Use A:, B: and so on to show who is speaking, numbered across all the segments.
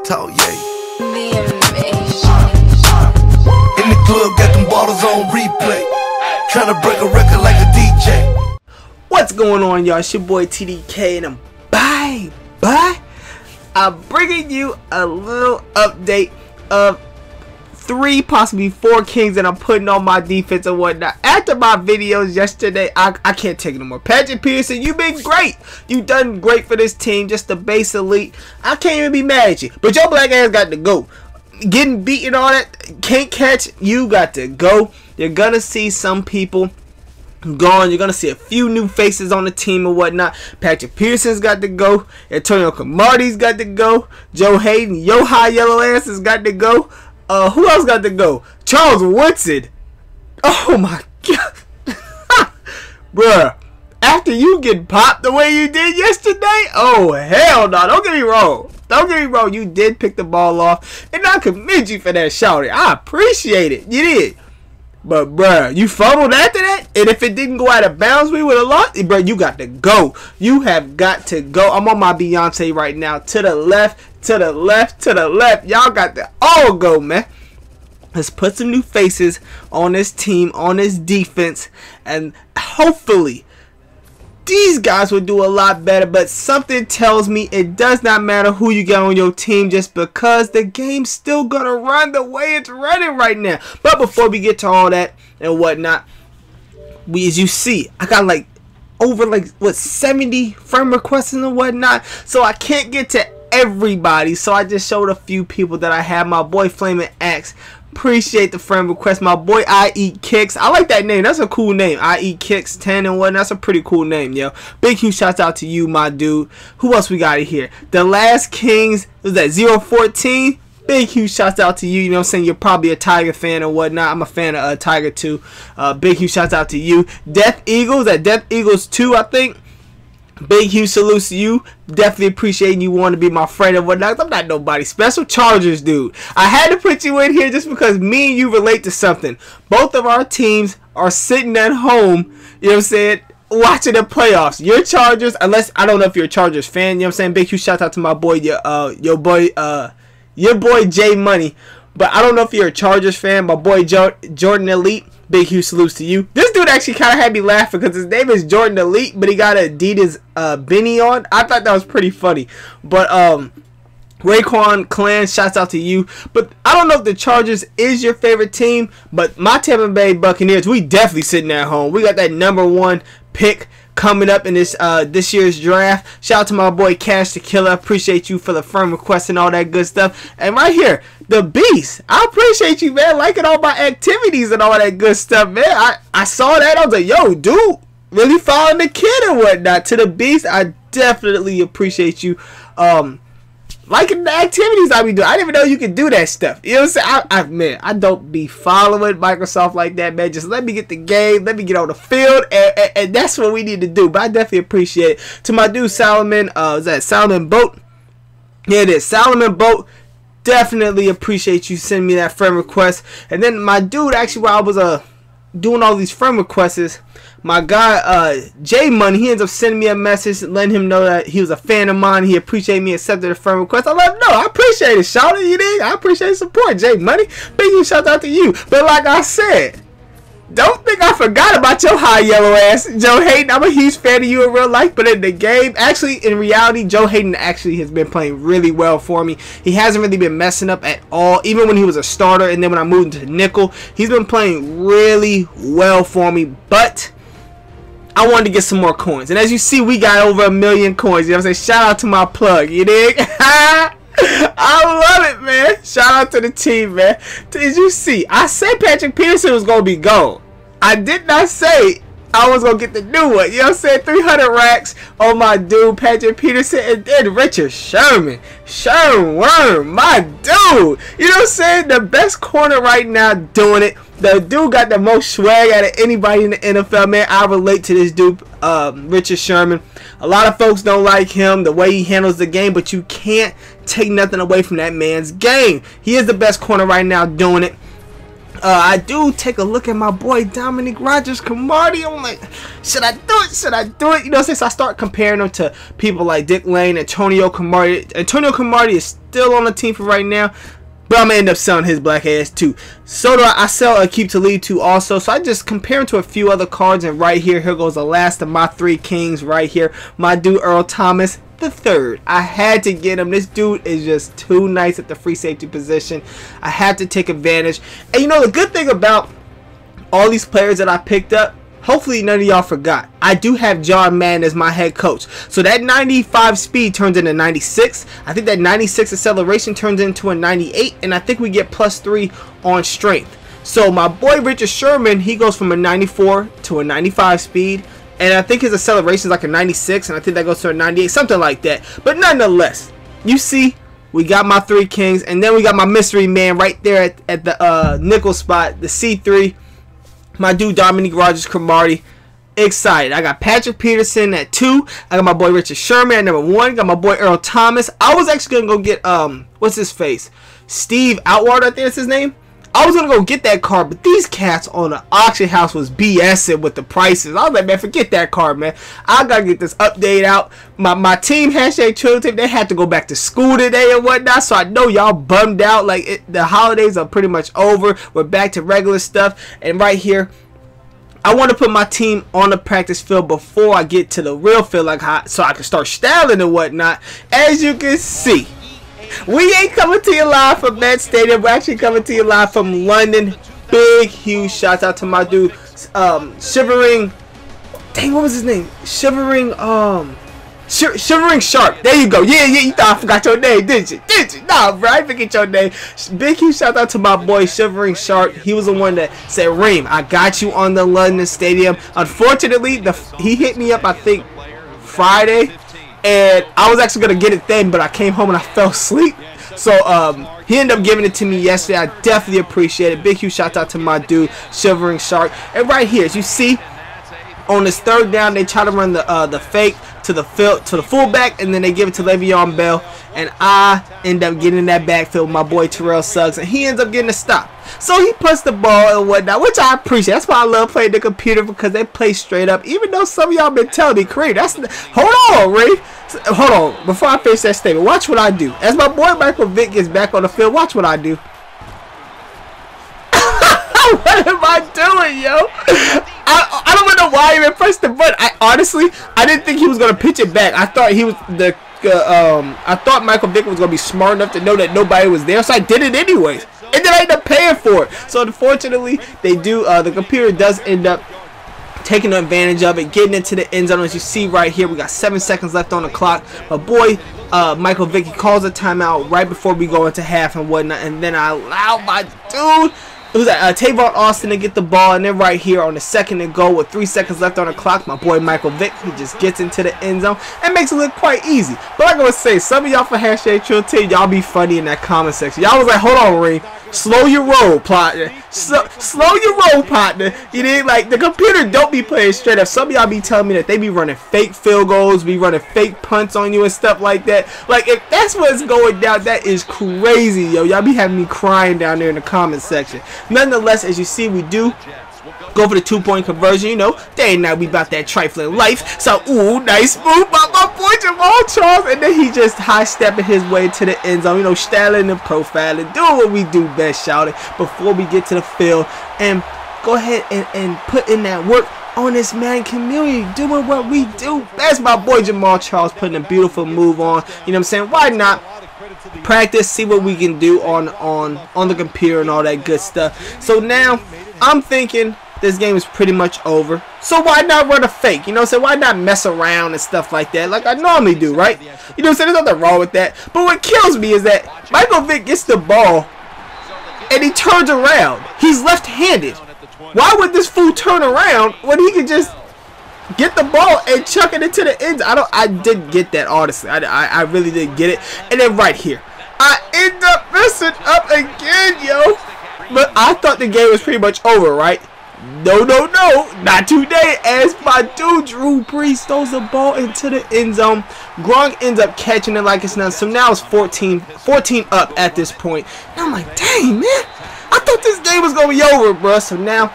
A: talk, yeah.
B: In the club, got them bottles on replay. Tryna break a record like a DJ.
C: What's going on, y'all? It's your boy TDK, and I'm bringing you a little update of 3, possibly 4 kings that I'm putting on my defense and whatnot. After my videos yesterday, I can't take it no more. Patrick Peterson, you've been great. You've done great for this team, just the base elite. I can't even be mad at you. But your black ass got to go. Getting beaten on it, can't catch, you got to go. You're gonna see some people gone. You're gonna see a few new faces on the team and whatnot. Patrick Peterson's got to go. Antonio Cromartie's got to go. Joe Hayden, yo high yellow ass has got to go. Who else got to go? Charles Woodson. Oh my god. Bruh, after you get popped the way you did yesterday, oh hell no. Don't get me wrong. Don't get me wrong, you did pick the ball off, and I commend you for that, shouty. I appreciate it. You did. But, bruh, you fumbled after that, and if it didn't go out of bounds, we would have lost. Bruh, you got to go. You have got to go. I'm on my Beyonce right now. To the left, to the left, to the left. Y'all got to all go, man. Let's put some new faces on this team, on this defense, and hopefully these guys will do a lot better. But something tells me it does not matter who you get on your team, just because the game's still gonna run the way it's running right now. But before we get to all that and whatnot, as you see, I got like over like what 70 friend requests and whatnot, so I can't get to everybody. So I just showed a few people that I have. My boy Flaming Axe, appreciate the friend request. My boy I Eat Kicks, I like that name. That's a cool name. I Eat Kicks 10 and 1. That's a pretty cool name, yo. Big huge shouts out to you, my dude. Who else we got here? The Last Kings, was that 014? Big huge shouts out to you. You know what I'm saying? You're probably a Tiger fan or whatnot. I'm a fan of Tiger too. Big huge shouts out to you. Death Eagles, at Death Eagles 2, I think. Big huge salutes to you. Definitely appreciating you want to be my friend and whatnot. I'm not nobody special. Chargers dude, I had to put you in here just because me and you relate to something. Both of our teams are sitting at home, you know what I'm saying, watching the playoffs. Your Chargers, unless I don't know if you're a Chargers fan, you know what I'm saying. Big huge shout out to my boy, your boy J Money. But I don't know if you're a Chargers fan. My boy Jordan Elite, big huge salutes to you. This dude actually kind of had me laughing because his name is Jordan Elite, but he got an Adidas beanie on. I thought that was pretty funny. But Raekwon Clan, shouts out to you. But I don't know if the Chargers is your favorite team, but my Tampa Bay Buccaneers, we definitely sitting at home. We got that #1 pick coming up in this year's draft. Shout out to my boy Cash the Killer. Appreciate you for the firm request and all that good stuff. And right here, the Beast, I appreciate you, man, liking all my activities and all that good stuff, man. I saw that. I was like, yo, dude, really following the kid and whatnot. To the Beast, I definitely appreciate you liking the activities I be doing. I didn't even know you could do that stuff. You know what I'm saying? Man, I don't be following Microsoft like that, man. Just let me get the game, let me get on the field, and that's what we need to do. But I definitely appreciate it. To my dude Solomon, is that Solomon Boat? Yeah, it is. Solomon Boat. Definitely appreciate you sending me that friend request. And then my dude, actually, while I was doing all these friend requests, my guy J Money, he ends up sending me a message letting him know that he was a fan of mine. He appreciated me accepting the friend request. I let him know I appreciate it, shout out, you dig? I appreciate the support, J Money. Big shout out to you. But like I said, don't think I forgot about your high yellow ass, Joe Hayden. I'm a huge fan of you in real life, but in the game, actually, in reality, Joe Hayden actually has been playing really well for me. He hasn't really been messing up at all, even when he was a starter, and then when I moved into nickel, he's been playing really well for me, but I wanted to get some more coins. And as you see, we got over 1 million coins. You know what I'm saying? Shout out to my plug, you dig? I love it, man. Shout out to the team, man. As you see, I said Patrick Peterson was going to be gone. I did not say I was going to get the new one. You know what I'm saying? 300 racks on my dude, Patrick Peterson, and then Richard Sherman. Sherman, my dude. You know what I'm saying? The best corner right now doing it. The dude got the most swag out of anybody in the NFL, man. I relate to this dude, Richard Sherman. A lot of folks don't like him, the way he handles the game, but you can't take nothing away from that man's game. He is the best corner right now doing it. I do take a look at my boy Dominic Rodgers-Cromartie. I'm like, should I do it? Should I do it? You know, since I start comparing him to people like Dick Lane, Antonio Cromartie. Antonio Cromartie is still on the team for right now, but I'm going to end up selling his black ass too. So do I sell Aqib Talib too also. So I just compare him to a few other cards. And right here goes the last of my 3 kings right here. My dude Earl Thomas III. I had to get him. This dude is just too nice at the free safety position. I had to take advantage. And you know the good thing about all these players that I picked up, hopefully none of y'all forgot, I do have John Madden as my head coach. So that 95 speed turns into 96. I think that 96 acceleration turns into a 98. And I think we get +3 on strength. So my boy Richard Sherman, he goes from a 94 to a 95 speed. And I think his acceleration is like a 96. And I think that goes to a 98. Something like that. But nonetheless, you see, we got my 3 kings. And then we got my mystery man right there at the nickel spot. The C3. My dude Dominic Rodgers-Cromartie. Excited. I got Patrick Peterson at 2. I got my boy Richard Sherman at number 1. Got my boy Earl Thomas. I was actually going to go get, what's his face? Steve Outward, I think that's his name. I was going to go get that card, but these cats on the auction house was BSing with the prices. I was like, man, forget that card, man. I got to get this update out. My team, #TheDreamKareem, they had to go back to school today and whatnot, so I know y'all bummed out. Like, the holidays are pretty much over. We're back to regular stuff. And right here, I want to put my team on the practice field before I get to the real field, like so I can start styling and whatnot. As you can see, we ain't coming to you live from that stadium. We're actually coming to you live from London. Big, huge shout out to my dude, Shivering. Dang, what was his name? Shivering Sharp. There you go. Yeah, you thought I forgot your name, didn't you? Nah, bro, I forget your name. Big, huge shout out to my boy Shivering Sharp. He was the one that said, Reem, I got you on the London stadium. Unfortunately, he hit me up, I think, Friday. And I was actually going to get it then, but I came home and I fell asleep. So, he ended up giving it to me yesterday. I definitely appreciate it. Big, huge shout out to my dude, Shivering Shark. And right here, as you see, on this 3rd down, they try to run the fake to the fullback, and then they give it to Le'Veon Bell. And I end up getting in that backfield with my boy Terrell Suggs, and he ends up getting a stop. So he puts the ball and whatnot, which I appreciate. That's why I love playing the computer, because they play straight up. Even though some of y'all been telling me, Kareem, hold on, Ray. Hold on. Before I finish that statement, watch what I do. As my boy Michael Vick gets back on the field, watch what I do. What am I doing, yo? I don't know why I even pressed the button. I didn't think he was gonna pitch it back. I thought he was I thought Michael Vick was gonna be smart enough to know that nobody was there, so I did it anyways. And then I ended up paying for it. So unfortunately, they do. The computer does end up taking advantage of it, getting into the end zone. As you see right here, we got 7 seconds left on the clock. My boy Michael Vick, he calls a timeout right before we go into half and whatnot, and then I allow my dude, it was Tavon Austin, to get the ball. And then right here on the 2nd and goal with 3 seconds left on the clock, my boy Michael Vick, he just gets into the end zone and makes it look quite easy. But like I was saying, some of y'all for #TreeTeam, y'all be funny in that comment section. Y'all was like, hold on, Ray, slow your roll, partner. Slow your roll, partner. You know, like, the computer don't be playing straight up. Some of y'all be telling me that they be running fake field goals, be running fake punts on you and stuff like that. Like, if that's what's going down, that is crazy, yo. Y'all be having me crying down there in the comment section. Nonetheless, as you see, we do go for the 2-point conversion. You know, day and night we about that trifling life. So, ooh, nice move by my boy Jamal Charles. And then he just high-stepping his way to the end zone. You know, styling and profiling, doing what we do best, shouting, before we get to the field. And go ahead and put in that work on this Madden community, doing what we do best. My boy Jamal Charles putting a beautiful move on. You know what I'm saying? Why not practice, see what we can do on the computer and all that good stuff. So now I'm thinking this game is pretty much over. So why not run a fake? You know what I'm saying? Why not mess around and stuff like that like I normally do, right? You know what I'm saying? There's nothing wrong with that. But what kills me is that Michael Vick gets the ball and he turns around. He's left-handed. Why would this fool turn around when he could just get the ball and chuck it into the end zone? I didn't get that, honestly. I really didn't get it. And then right here, I end up messing up again, yo. But I thought the game was pretty much over, right? No, not today. As my dude Drew Brees throws the ball into the end zone, Gronk ends up catching it like it's nothing. So now it's 14 up at this point. And I'm like, dang, man, I thought this game was gonna be over, bro. So now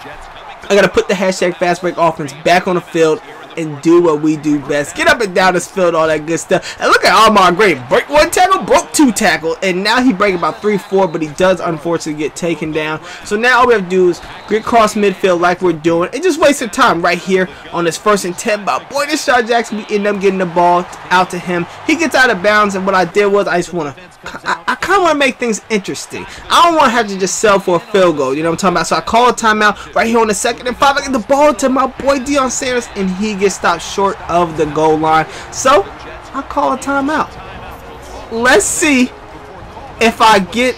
C: I gotta put the hashtag fast break offense back on the field and do what we do best. Get up and down this field, all that good stuff. And look at Ahmad Gray. Break 1 tackle, broke 2 tackle. And now he break about 3-4, but he does unfortunately get taken down. So now all we have to do is get cross midfield like we're doing. And just wasting time right here on this 1st and 10. But boy, this Deshaun Jackson, we end up getting the ball out to him. He gets out of bounds, and what I did was I just want to I kind of want to make things interesting. I don't want to have to just sell for a field goal. You know what I'm talking about? So I call a timeout right here on the 2nd and 5. I get the ball to my boy Deion Sanders, and he gets stopped short of the goal line. So I call a timeout. Let's see if I get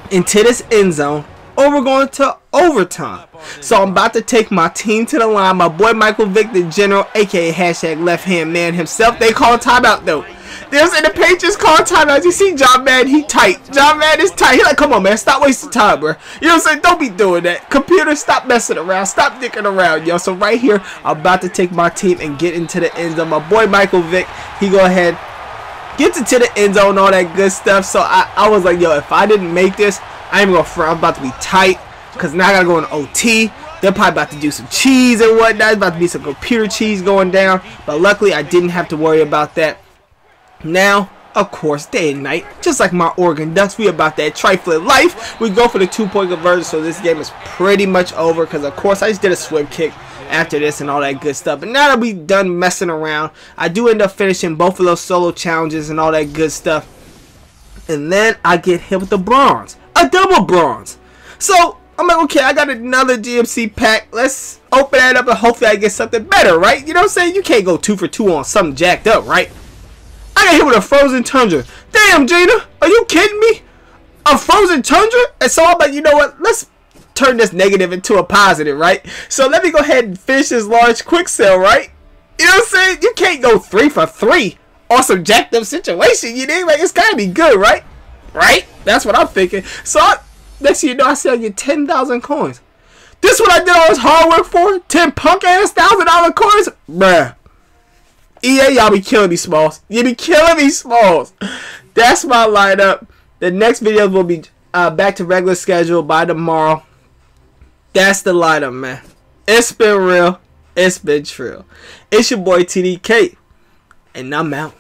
C: into this end zone or we're going to overtime. So I'm about to take my team to the line. My boy Michael Vick, the general, aka hashtag left hand man himself. They call a timeout though. There's in the Patriots call timeout. You see John Madden, he tight. John Madden is tight. He like, come on, man, stop wasting time, bro. You know what I'm saying? Don't be doing that. Computer, stop messing around. Stop dicking around, yo. So right here, I'm about to take my team and get into the end zone. My boy Michael Vick, he go ahead, gets into the end zone, all that good stuff. So I was like, yo, if I didn't make this, I ain't gonna front. I'm about to be tight because now I gotta go in OT. They're probably about to do some cheese and whatnot. It's about to be some computer cheese going down. But luckily, I didn't have to worry about that. Now, of course, day and night, just like my Oregon Ducks, we about that trifling life. We go for the 2-point conversion, so this game is pretty much over because, of course, I just did a swim kick after this and all that good stuff. But now that we done messing around, I do end up finishing both of those solo challenges and all that good stuff. And then I get hit with the bronze, a double bronze. So I'm like, okay, I got another GMC pack. Let's open that up and hopefully I get something better, right? You know what I'm saying? You can't go 2 for 2 on something jacked up, right? I got hit with a frozen tundra. Damn, Gina, are you kidding me? A frozen tundra? And so I'm like, you know what? Let's turn this negative into a positive, right? So let me go ahead and finish this large quick sell, right? You know what I'm saying? You can't go 3 for 3 on some jacked up situation. You know, like, it's gotta be good, right? Right? That's what I'm thinking. So next thing you know, I say I get 10,000 coins. This what I did all this hard work for? 10 punk ass $1,000 coins? Bruh. EA, y'all be killing me, Smalls. You be killing me, Smalls. That's my lineup. The next video will be back to regular schedule by tomorrow. That's the lineup, man. It's been real. It's been true. It's your boy TDK, and I'm out.